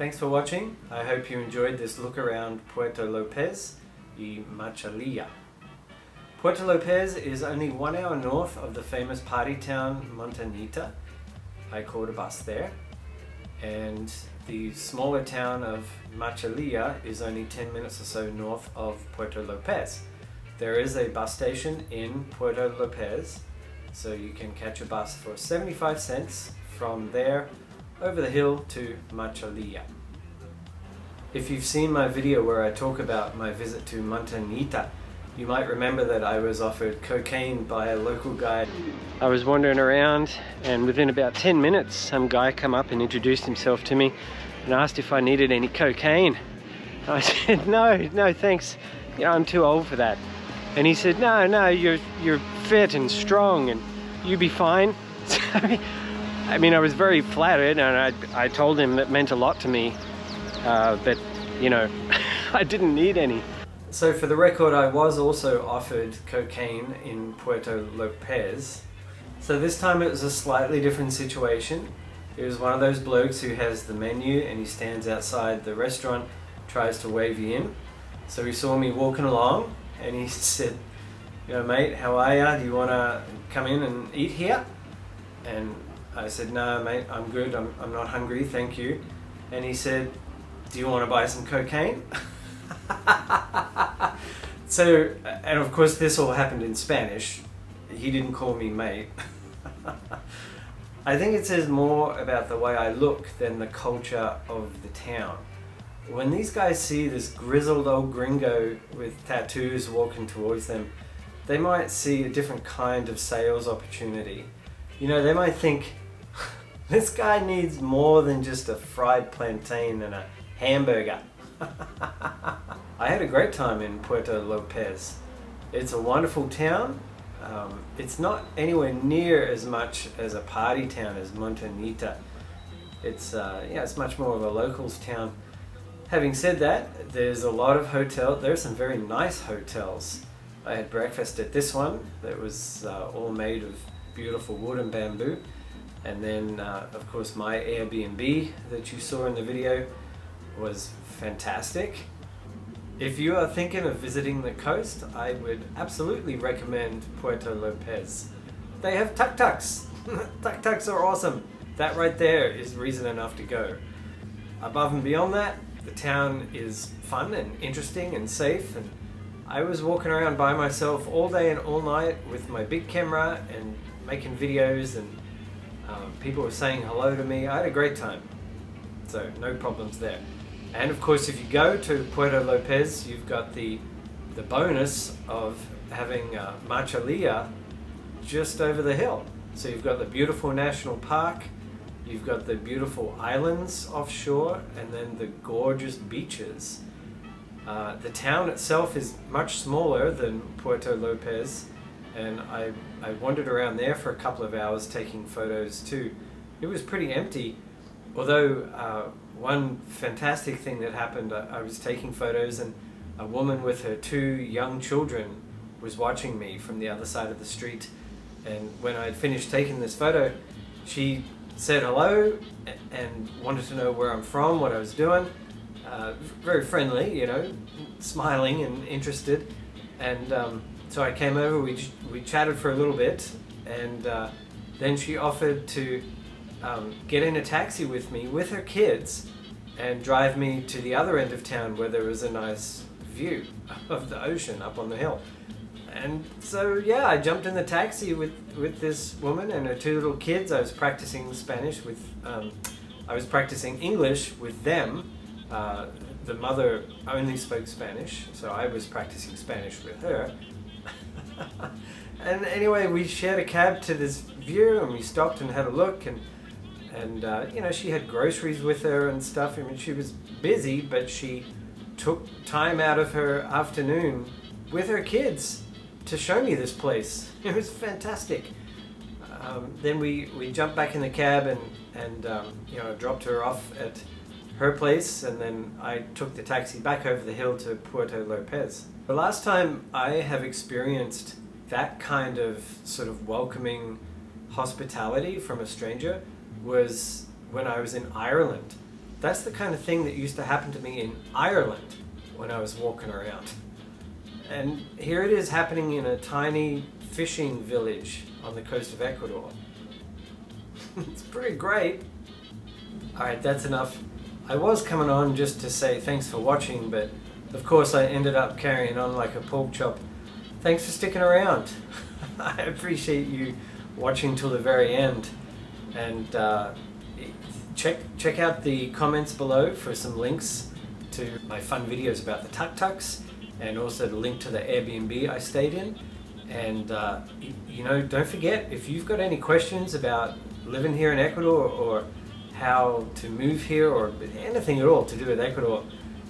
Thanks for watching. I hope you enjoyed this look around Puerto Lopez y Machalilla. Puerto Lopez is only 1 hour north of the famous party town Montañita. I caught a bus there. And the smaller town of Machalilla is only 10 minutes or so north of Puerto Lopez. There is a bus station in Puerto Lopez, so you can catch a bus for 75 cents from there over the hill to Machalilla. If you've seen my video where I talk about my visit to Montañita, you might remember that I was offered cocaine by a local guy. I was wandering around and within about 10 minutes some guy come up and introduced himself to me and asked if I needed any cocaine. I said, no thanks, I'm too old for that. And he said, no, you're fit and strong and you'll be fine. I mean, I was very flattered and I told him that meant a lot to me, but you know, I didn't need any. So for the record, I was also offered cocaine in Puerto Lopez. So this time it was a slightly different situation. It was one of those blokes who has the menu and he stands outside the restaurant, tries to wave you in. So he saw me walking along and he said, mate, how are ya? Do you want to come in and eat here? And I said, no mate, I'm good, I'm not hungry, thank you. And he said, do you want to buy some cocaine? So, and of course this all happened in Spanish. He didn't call me mate. I think it says more about the way I look than the culture of the town. When these guys see this grizzled old gringo with tattoos walking towards them, they might see a different kind of sales opportunity. They might think, this guy needs more than just a fried plantain and a hamburger. I had a great time in Puerto Lopez. It's a wonderful town. It's not anywhere near as much as a party town as Montañita. It's much more of a locals town. Having said that, there's a lot of hotels. There are some very nice hotels. I had breakfast at this one that was all made of beautiful wood and bamboo. And then, of course, my Airbnb that you saw in the video was fantastic. If you are thinking of visiting the coast, I would absolutely recommend Puerto Lopez. They have tuk-tuks. Tuk-tuks are awesome. That right there is reason enough to go. Above and beyond that, the town is fun and interesting and safe, and I was walking around by myself all day and all night with my big camera and making videos, and people were saying hello to me. I had a great time, so no problems there. And of course, if you go to Puerto Lopez, you've got the bonus of having Machalilla just over the hill. So you've got the beautiful national park, you've got the beautiful islands offshore, and then the gorgeous beaches. The town itself is much smaller than Puerto Lopez, and I wandered around there for a couple of hours taking photos too. It was pretty empty, although one fantastic thing that happened, I was taking photos and a woman with her 2 young children was watching me from the other side of the street, and when I had finished taking this photo, she said hello and wanted to know where I'm from, what I was doing. Very friendly, smiling and interested. And so I came over, we chatted for a little bit, and then she offered to get in a taxi with me with her kids and drive me to the other end of town where there was a nice view of the ocean up on the hill. And so yeah, I jumped in the taxi with this woman and her 2 little kids. I was practicing Spanish with, I was practicing English with them. The mother only spoke Spanish, so I was practicing Spanish with her. And anyway, we shared a cab to this view and we stopped and had a look, and she had groceries with her and stuff. I mean, she was busy, but she took time out of her afternoon with her kids to show me this place. It was fantastic. Then we jumped back in the cab and dropped her off at her place, and then I took the taxi back over the hill to Puerto Lopez. The last time I have experienced that kind of sort of welcoming hospitality from a stranger was when I was in Ireland. That's the kind of thing that used to happen to me in Ireland when I was walking around. And here it is happening in a tiny fishing village on the coast of Ecuador. It's pretty great. Alright, that's enough. I was coming on just to say thanks for watching, but of course I ended up carrying on like a pork chop. Thanks for sticking around. I appreciate you watching till the very end. And check out the comments below for some links to my fun videos about the tuk-tuks, and also the link to the Airbnb I stayed in. And don't forget, if you've got any questions about living here in Ecuador, or how to move here, or anything at all to do with Ecuador,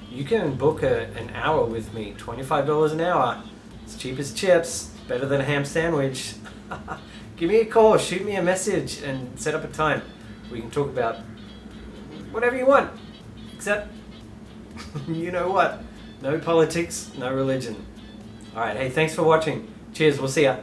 you can book an hour with me. $25 an hour. It's cheap as chips, better than a ham sandwich. Give me a call, shoot me a message, and set up a time. We can talk about whatever you want, except you know what? No politics, no religion. Alright, hey, thanks for watching. Cheers, we'll see ya.